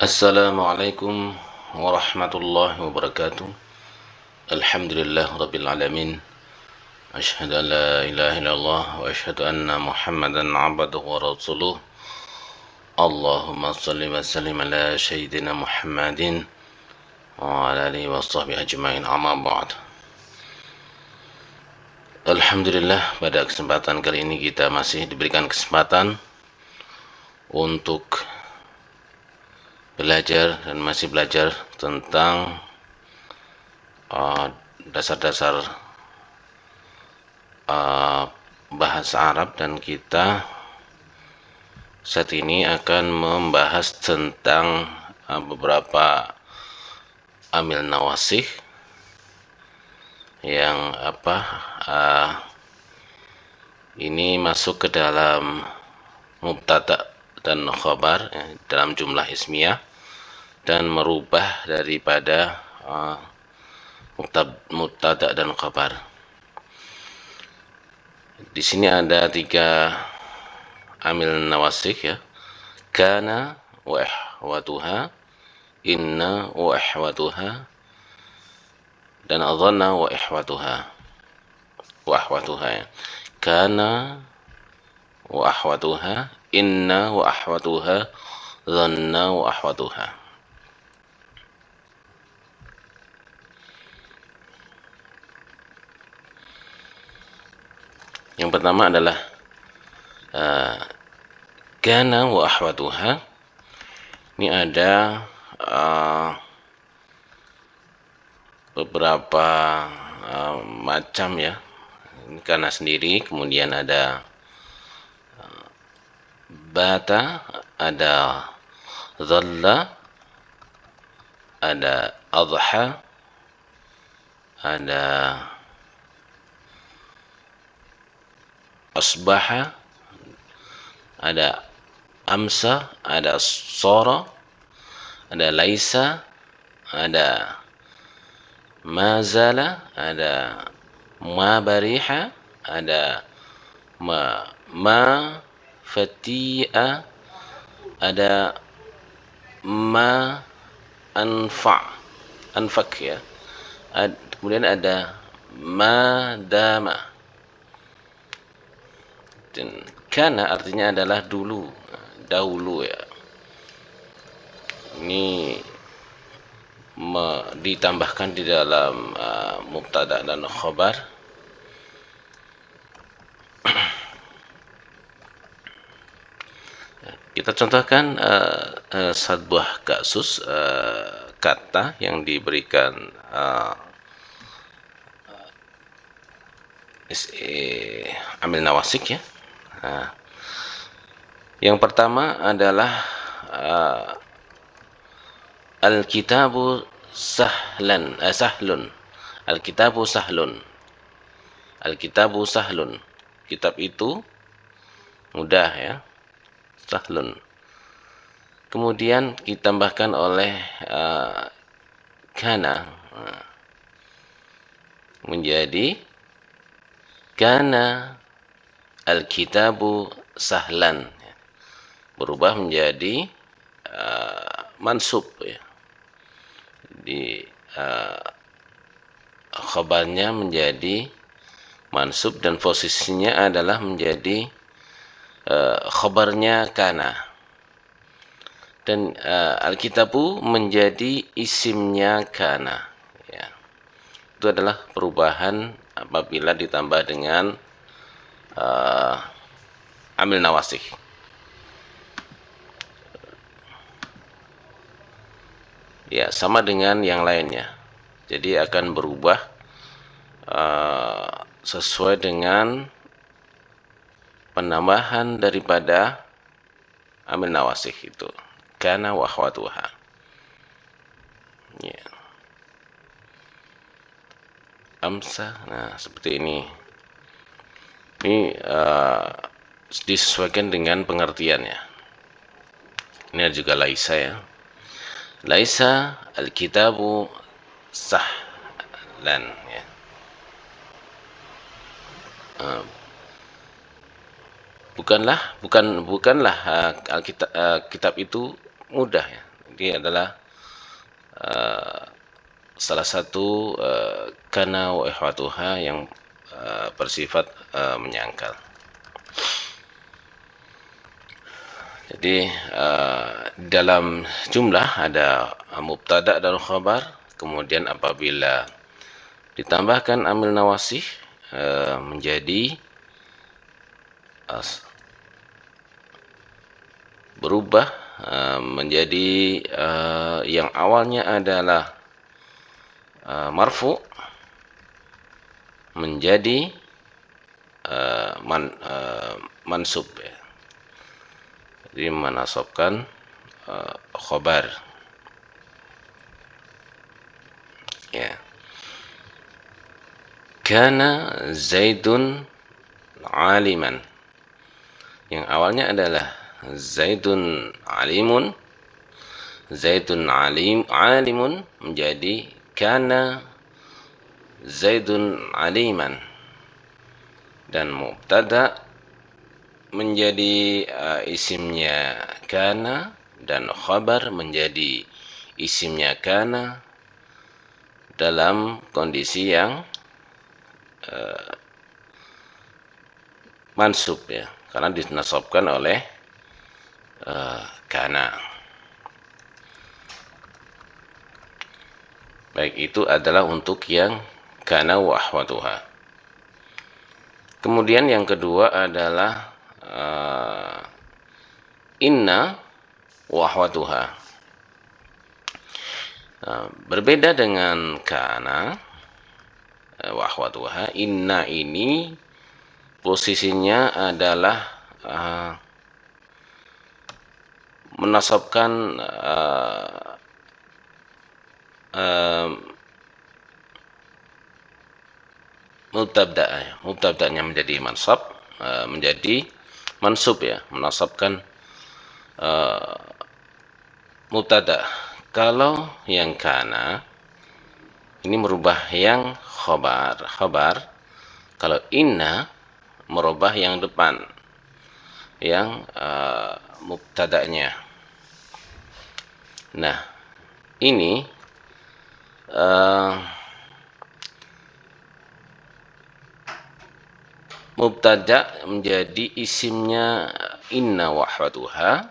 Assalamualaikum warahmatullahi wabarakatuh. Alhamdulillah rabbil alamin. Asyhadu an la ilaha illallah wa asyhadu anna Muhammadan abduhu wa rasuluh. Allahumma shalli wa sallim ala sayyidina Muhammadin wa ala alihi wa sahbihi ajma'in, amma ba'd. Alhamdulillah, pada kesempatan kali ini kita masih diberikan kesempatan untuk belajar dan masih belajar tentang dasar-dasar bahasa Arab, dan kita saat ini akan membahas tentang beberapa amil nawasih yang ini masuk ke dalam mubtada dan khabar dalam jumlah ismiyah dan merubah daripada mubtada dan khabar. Di sini ada 3 amil nawasih ya. Kana wa ihwatuha, inna wa ihwatuha, dan adhanna wa ihwatuha. Ya. Kana wa ahwatuha, inna wa ahwatuha, dhanna wa ahwatuha. Yang pertama adalah kana wa ahwatuha. Ini ada beberapa macam ya. Ini kana sendiri, kemudian ada bata, ada dhalla, ada adha, ada asbaha, ada amsa, ada sara, ada laisa, ada mazala, ada ma bariha, ada ma fati'a, ada ma anfak ya. Kemudian ada ma dama. Dan kana artinya adalah dulu, dahulu ya. Ini ditambahkan di dalam mubtada dan khabar. Kita contohkan sebuah kasus kata yang diberikan amil nawasik ya. Yang pertama adalah al-kitabu sahlun. Al-kitabu sahlun. Al-kitabu sahlun. Kitab itu mudah ya. Sahlun. Kemudian ditambahkan oleh kana menjadi kana al-kitabu sahlan, berubah menjadi mansub ya. Di khabarnya menjadi mansub dan posisinya adalah menjadi khabarnya kana, dan al-kitabu menjadi isimnya kana ya. Itu adalah perubahan apabila ditambah dengan amil nawasih. Ya, sama dengan yang lainnya. Jadi akan berubah sesuai dengan penambahan daripada amil nawasih itu. Kana wa akhwatuha. Ya. Amsa, nah seperti ini. Ini disesuaikan dengan pengertiannya. Ini juga laisa ya. Laisa al-kitabu sahlan ya. Bukanlah kitab itu mudah ya. Ini adalah salah satu kana wa ikhwatuha yang bersifat menyangkal. Jadi dalam jumlah ada mubtada dan khabar, kemudian apabila ditambahkan amil nawasih menjadi berubah menjadi yang awalnya adalah marfu menjadi mansub ya. Jadi menasabkan khabar ya. Kana Zaidun aliman, yang awalnya adalah Zaidun alimun, Zaidun alimun menjadi kana Zaidun aliman, dan mubtada menjadi isimnya kana dan khabar menjadi isimnya kana dalam kondisi yang mansub ya, karena dinasabkan oleh kana. Baik, itu adalah untuk yang kana wa akhwatuha. Kemudian yang kedua adalah inna wa akhwatuha. Berbeda dengan kana wa akhwatuha, inna ini posisinya adalah menasabkan mubtada'nya menjadi mansab, menjadi mansub ya, menasabkan mubtada. Kalau yang kana ini merubah yang khabar. Kalau inna merubah yang depan, yang mubtada'nya. Nah, ini mubtada menjadi isimnya inna wa akhwatuha,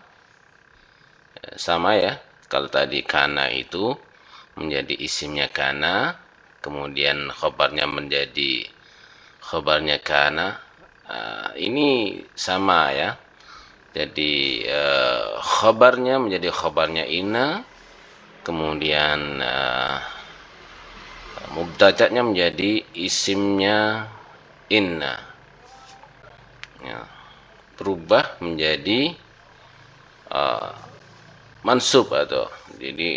sama ya. Kalau tadi kana itu menjadi isimnya kana, kemudian khabarnya menjadi khabarnya kana, ini sama ya. Jadi khabarnya menjadi khabarnya inna, kemudian mubtada'nya menjadi isimnya inna ya, berubah menjadi mansub atau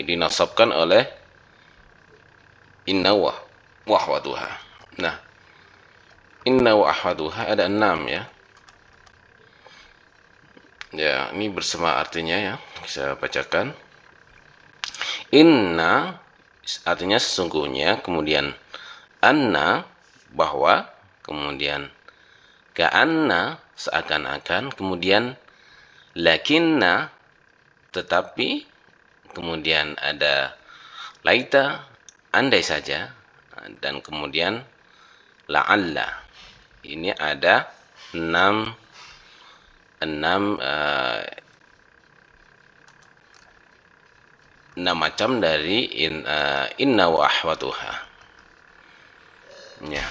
dinasabkan oleh inna wa akhwatuha. Nah, inna wa akhwatuha ada 6 ya. Ya, ini bersama artinya ya. Saya bacakan. Inna artinya sesungguhnya, kemudian anna bahwa, kemudian ka'anna seakan-akan, kemudian lakinna tetapi, kemudian ada laita andai saja, dan kemudian la'alla. Ini ada 6 macam dari inna wa akhwatuha ya.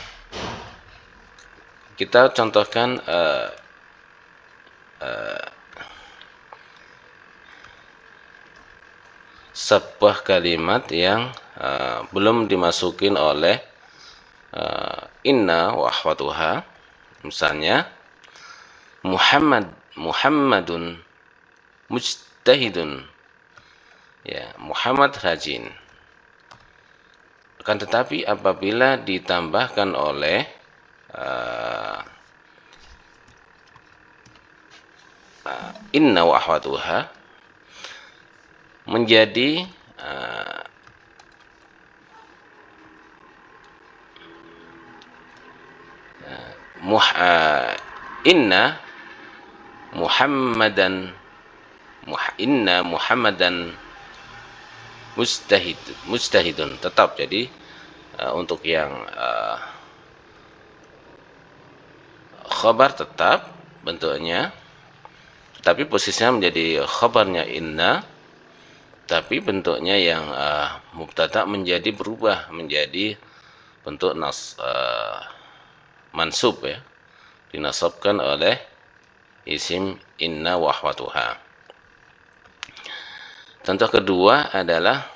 Kita contohkan sebuah kalimat yang belum dimasukin oleh inna wa akhwatuha. Misalnya Muhammadun mujtahidun ya, Muhammad rajin. Akan tetapi apabila ditambahkan oleh inna wa akhwatuha menjadi inna Muhammadan mujtahidun tetap. Jadi untuk yang khabar tetap bentuknya, tapi posisinya menjadi khabarnya inna, tapi bentuknya yang mubtada menjadi berubah menjadi bentuk mansub ya, dinasabkan oleh isim inna wa akhwatuha. Contoh kedua adalah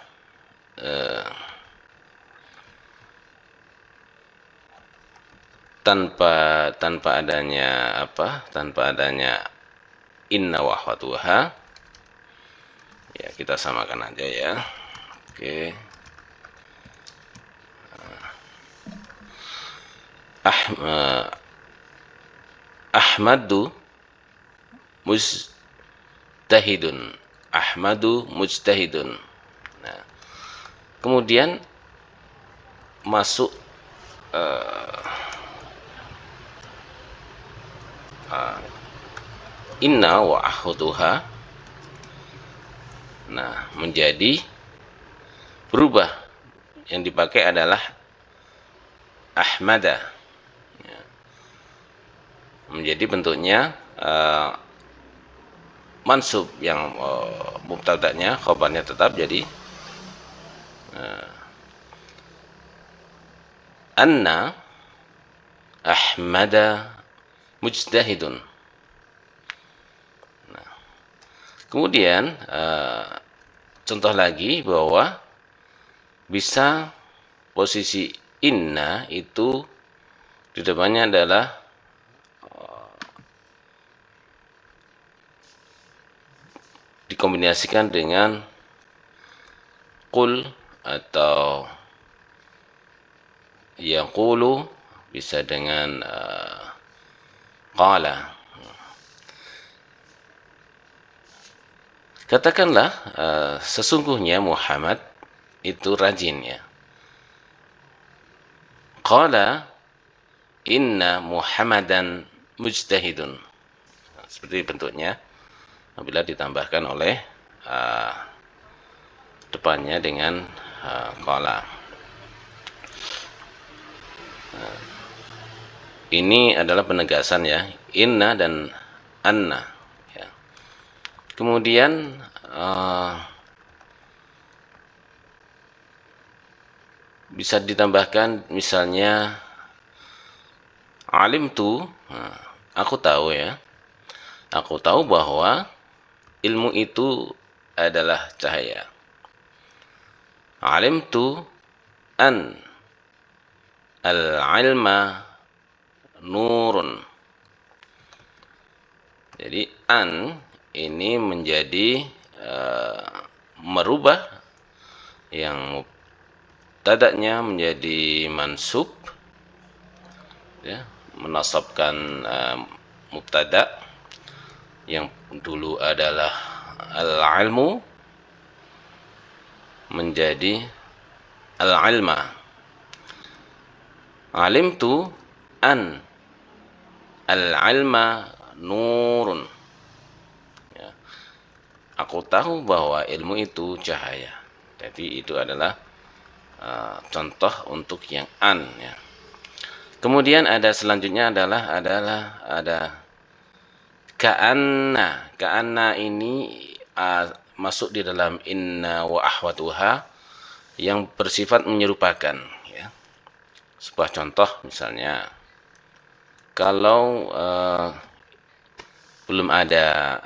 tanpa adanya tanpa adanya inna wa akhwatuha ya, kita samakan aja ya. Oke. Ahmadu mujtahidun. Ahmadu mujtahidun. Nah, kemudian masuk inna wa akhwatuha. Nah, menjadi berubah. Yang dipakai adalah ahmada. Ya. Menjadi bentuknya mansub, yang mubtada'nya khabarnya tetap jadi anna ahmada mujtahidun. Nah, kemudian contoh lagi bahwa bisa posisi inna itu di depannya adalah dikombinasikan dengan qul atau yaqulu, bisa dengan qala. Katakanlah sesungguhnya Muhammad itu rajin ya. Qala inna Muhammadan mujtahidun. Nah, seperti bentuknya apabila ditambahkan oleh depannya dengan qala. Ini adalah penegasan ya, inna dan anna ya. Kemudian bisa ditambahkan misalnya alimtu, aku tahu ya, aku tahu bahwa ilmu itu adalah cahaya. Alimtu an al-ilma nurun. Jadi an ini menjadi merubah yang mubtada'nya menjadi mansub ya, menasabkan mubtada' yang dulu adalah al-ilmu menjadi al-ilma. Alimtu an al-ilma nurun ya, aku tahu bahwa ilmu itu cahaya. Jadi itu adalah contoh untuk yang an ya. Kemudian ada selanjutnya adalah ada ka'anna. Ka'anna ini masuk di dalam inna wa ahwatuha yang bersifat menyerupakan ya. Sebuah contoh misalnya, kalau belum ada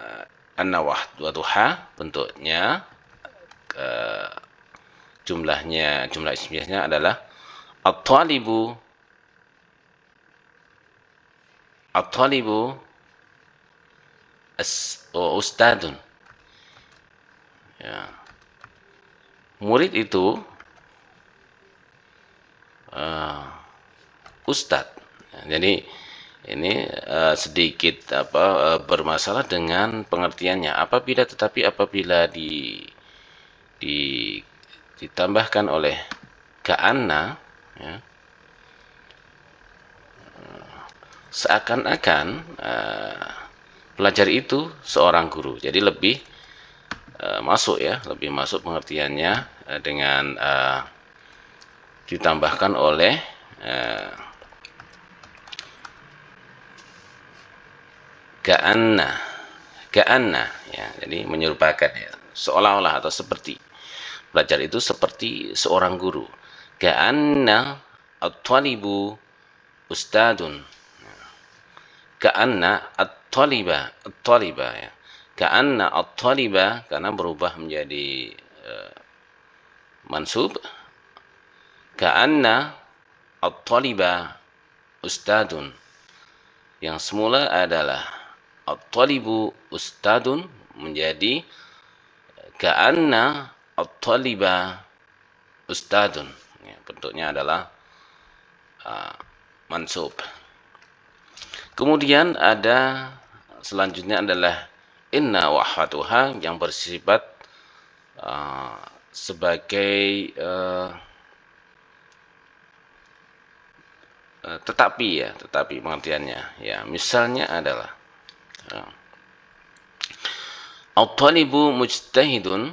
anna wa ahwatuha, bentuknya jumlah ismiyahnya adalah at-talibu ustadun ya. Murid itu ustad. Jadi ini sedikit bermasalah dengan pengertiannya. Apabila ditambahkan oleh ka'anna ya, seakan-akan pelajar itu seorang guru. Jadi lebih masuk ya, lebih masuk pengertiannya dengan ditambahkan oleh ka'anna, ka'anna ya, jadi menyerupakan ya, seolah-olah atau seperti. Belajar itu seperti seorang guru. Ka'anna at-talibu ustadun. Ka'anna at-taliba, at-taliba ya. Ka'anna at-taliba karena berubah menjadi mansub. Ka'anna at-taliba ustadun. Yang semula adalah at-talibu ustadun menjadi ka'anna at-taliba ustadun. Ya, bentuknya adalah mansub. Kemudian ada selanjutnya adalah inna wa akhwatuha yang bersifat sebagai tetapi ya, tetapi pengertiannya ya, misalnya adalah at-talibu mujtahidun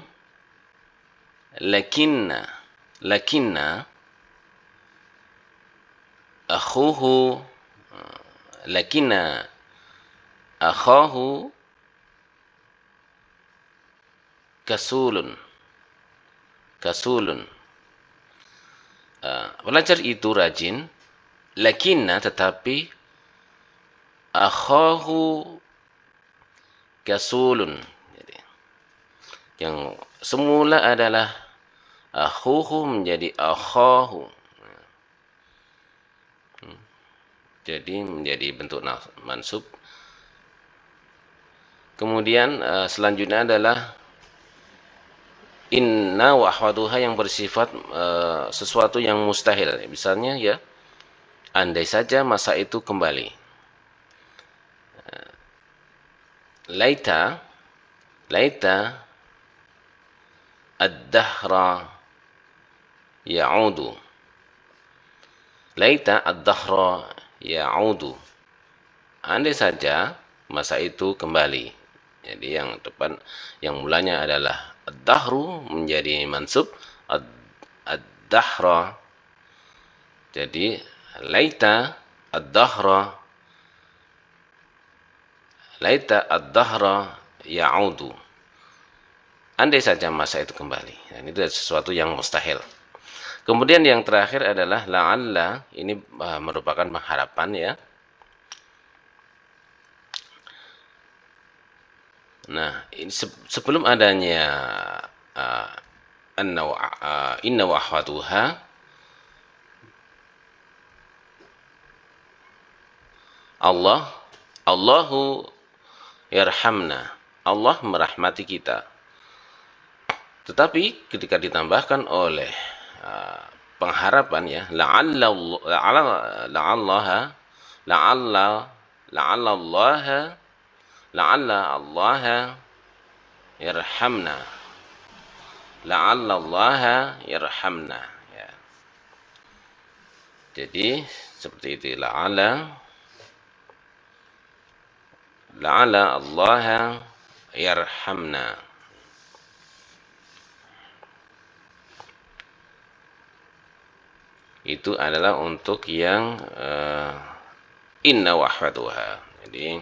lakinna akhuhu lakinna akhahu kasulun. Pelajar itu rajin, lakinna tetapi akhahu kasulun. Jadi, yang semula adalah akhuhu menjadi akhahu. Jadi menjadi bentuk mansub. Kemudian selanjutnya adalah inna wa akhwatuha yang bersifat sesuatu yang mustahil. Misalnya ya, andai saja masa itu kembali. Laita ad-dahra ya'udu. Laita ad-dahra ya'udu. Andai saja masa itu kembali. Jadi yang depan, yang mulanya adalah ad-dahru menjadi mansub, ad-dahra. Jadi laita ad-dahra ya'udu. Andai saja masa itu kembali. Dan itu sesuatu yang mustahil. Kemudian yang terakhir adalah la'alla, ini merupakan pengharapan ya. Nah, ini sebelum adanya inna wa akhwatuha, Allahu yarhamna, Allah merahmati kita. Tetapi ketika ditambahkan oleh pengharapan ya, la'alla Allah yarhamna, la'alla Allah yarhamna ya. Jadi seperti itu, la'alla Allah yarhamna. Itu adalah untuk yang inna wa akhwatuha. Jadi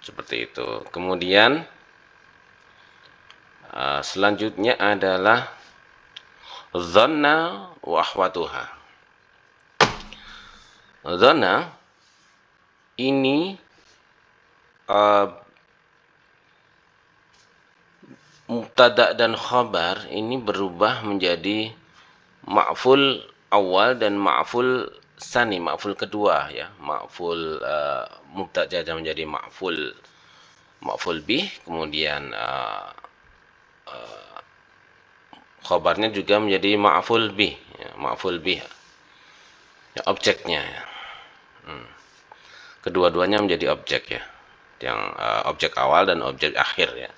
seperti itu. Kemudian selanjutnya adalah dhanna wa akhwatuha. Dhanna ini mubtada dan khabar ini berubah menjadi ma'ful awal dan ma'ful sani, ma'ful kedua ya. Ma'ful mubtada menjadi ma'ful bih, kemudian khabarnya juga menjadi ma'ful bih ya, ma'ful bih ya, objeknya ya. Kedua-duanya menjadi objek ya, yang objek awal dan objek akhir ya.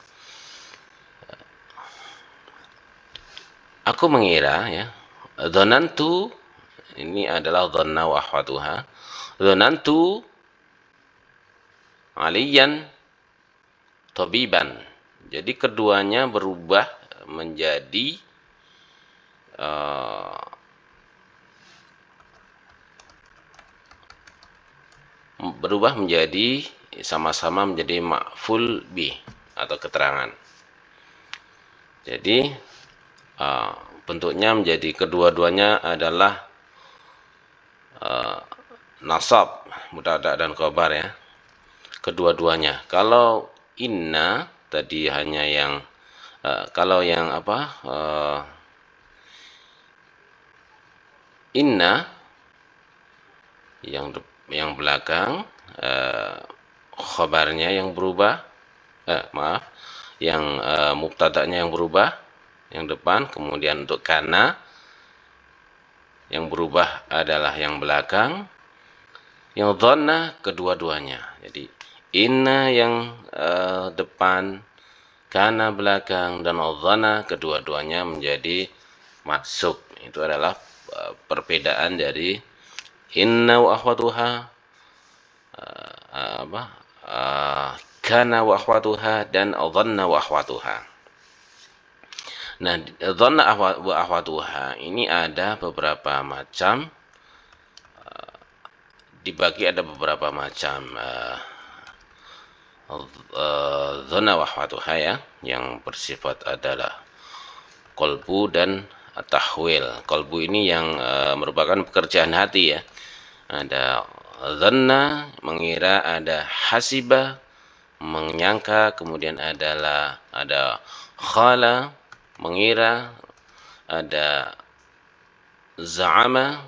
Aku mengira ya, dzanantu ini adalah dhanna wa akhwatuha. Dzanantu aliyan tabiban. Jadi keduanya berubah menjadi sama-sama menjadi maf'ul bih atau keterangan. Jadi bentuknya menjadi kedua-duanya adalah nasab, mubtada dan khabar ya. Kedua-duanya. Kalau inna tadi hanya yang kalau yang inna yang belakang khabarnya yang berubah, yang mubtada'nya yang berubah yang depan, kemudian untuk kana yang berubah adalah yang belakang, yang dhanna kedua-duanya. Jadi inna yang depan, kana belakang, dan dhanna kedua-duanya menjadi mansub. Itu adalah perbedaan dari inna wa akhwatuha, kana wa akhwatuha, dan dhanna wa akhwatuha. Nah, dhanna wa akhwatuha ini ada beberapa macam, dibagi ada beberapa macam dhanna wa akhwatuha ya, yang bersifat adalah qalbu dan tahwil. Qalbu ini yang merupakan pekerjaan hati ya. Ada dhanna mengira, ada hasiba menyangka, kemudian ada khala mengira, ada za'ama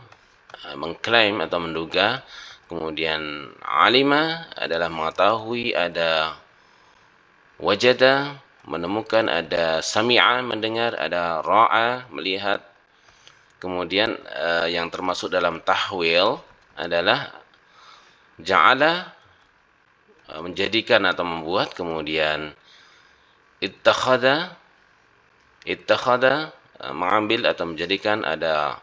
mengklaim atau menduga, kemudian alima adalah mengetahui, ada wajada menemukan, ada sami'a mendengar, ada ra'a melihat. Kemudian yang termasuk dalam tahwil adalah ja'ala menjadikan atau membuat, kemudian ittakhadha mengambil atau menjadikan, ada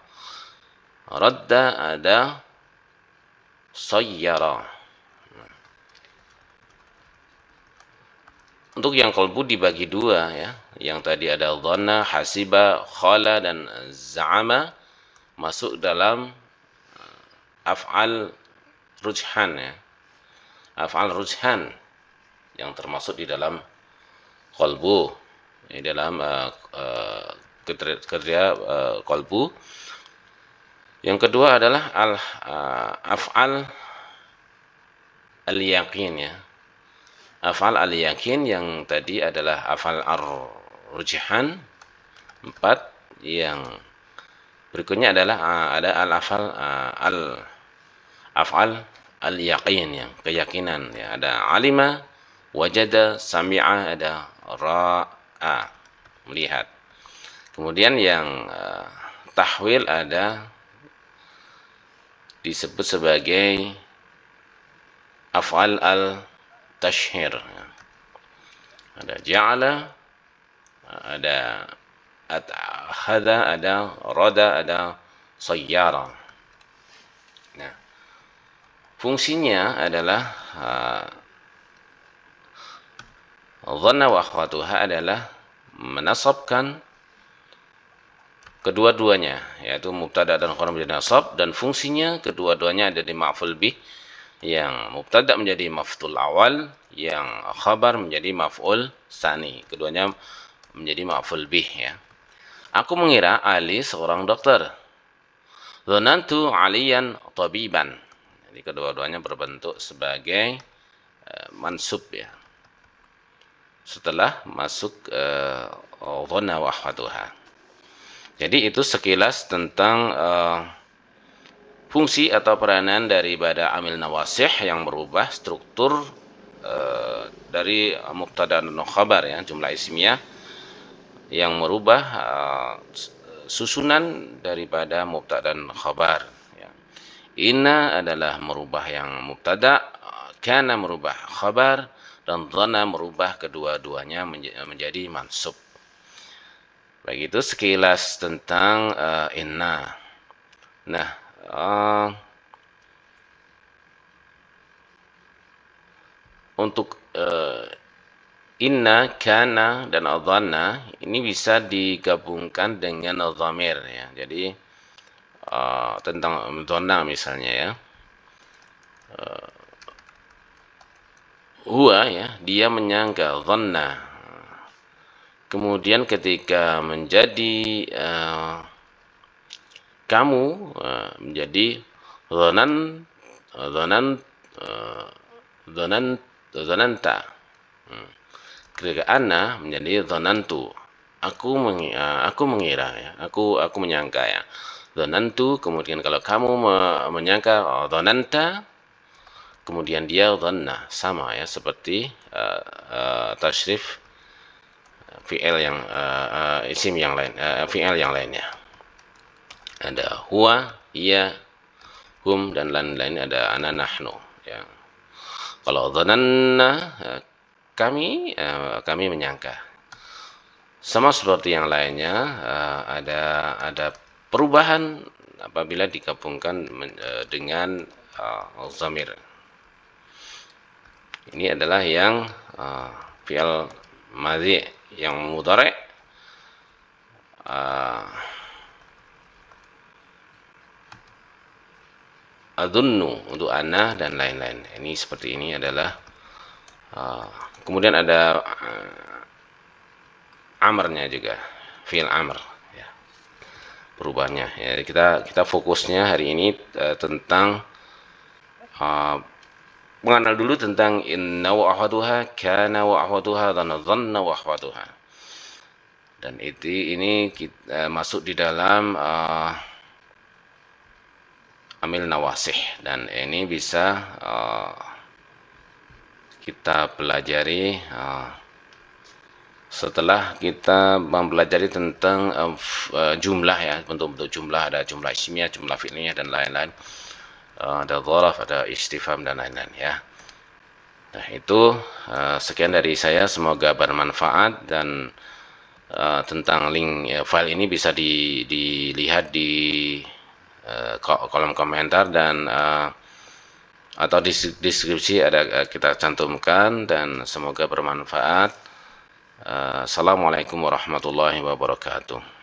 radda, ada sayyara. Untuk yang qalbu dibagi dua ya. Yang tadi ada dhanna, hasiba, khala, dan za'ama masuk dalam af'al rujhan ya. Af'al rujhan yang termasuk di dalam qalbu, di dalam kerja qalbu. Yang kedua adalah af'al al-yaqin ya. Af'al al-yaqin yang tadi adalah af'al ar-rujhan 4. Yang berikutnya adalah ada af'al al-yaqin yang keyakinan ya. Ada alima, wajada, sami'a, ada ra'a melihat. Kemudian yang tahwil ada disebut sebagai af'al al-tashhir. Ada ja'ala, ada akhadha, ada rada, ada sayyara. Nah, fungsinya adalah dhanna wa akhwatuha adalah menasabkan kedua-duanya, yaitu mubtada dan khabar menjadi nasab, dan fungsinya kedua-duanya ada di maf'ul bih, yang mubtada menjadi maf'ul awal, yang khabar menjadi maf'ul tsani. Keduanya menjadi maf'ul bih ya. Aku mengira Ali seorang dokter. Dhanantu Aliyan tabiban. Jadi kedua-duanya berbentuk sebagai mansub ya. Setelah masuk dhanna wa akhwatuha. Jadi itu sekilas tentang fungsi atau peranan daripada amil nawasih yang merubah struktur dari mubtada dan khabar ya, jumlah ismiyah yang merubah susunan daripada mubtada dan khabar ya. Inna adalah merubah yang mubtada, kana merubah khabar, dan dhanna merubah kedua-duanya menjadi mansub. Begitu sekilas tentang inna. Nah, untuk Inna, kana, dan adhanna ini bisa digabungkan dengan dhamir ya. Jadi tentang dhanna misalnya ya. Huwa ya, dia menyangka, dhanna. Kemudian ketika menjadi kamu menjadi dhanan, dhanan, dhanan, dhananta. Ketika ana menjadi dhanantu. Aku mengira ya. Aku menyangka ya. Dhanantu, kemudian kalau kamu menyangka, dhananta, kemudian dia dhanna, sama ya seperti tashrif fi'il yang isim yang lain, fi'il yang lainnya. Ada huwa, ia, hum, dan lain-lain, ada ana, nahnu ya. Kalau dhananna, kami menyangka. Sama seperti yang lainnya, ada perubahan apabila digabungkan dengan dhamir. Ini adalah yang fi'il madhi, yang mudhari, adunnu untuk ana dan lain-lain. Ini seperti ini adalah kemudian ada amarnya juga, fi'il amr ya, perubahannya ya. Kita fokusnya hari ini tentang mengenal dulu tentang inna wa ahwaduha, kana wa ahwaduha, dhanna wa ahwaduha. Dan ini kita masuk di dalam amil nawasih, dan ini bisa kita pelajari setelah kita mempelajari tentang jumlah ya, bentuk-bentuk jumlah, ada jumlah isimiyah, jumlah fi'liyah, dan lain-lain. Ada dzaraf, ada istifham, dan lain-lain ya. Nah itu sekian dari saya, semoga bermanfaat. Dan tentang link file ini bisa dilihat di kolom komentar, dan atau di deskripsi ada kita cantumkan, dan semoga bermanfaat. Assalamualaikum warahmatullahi wabarakatuh.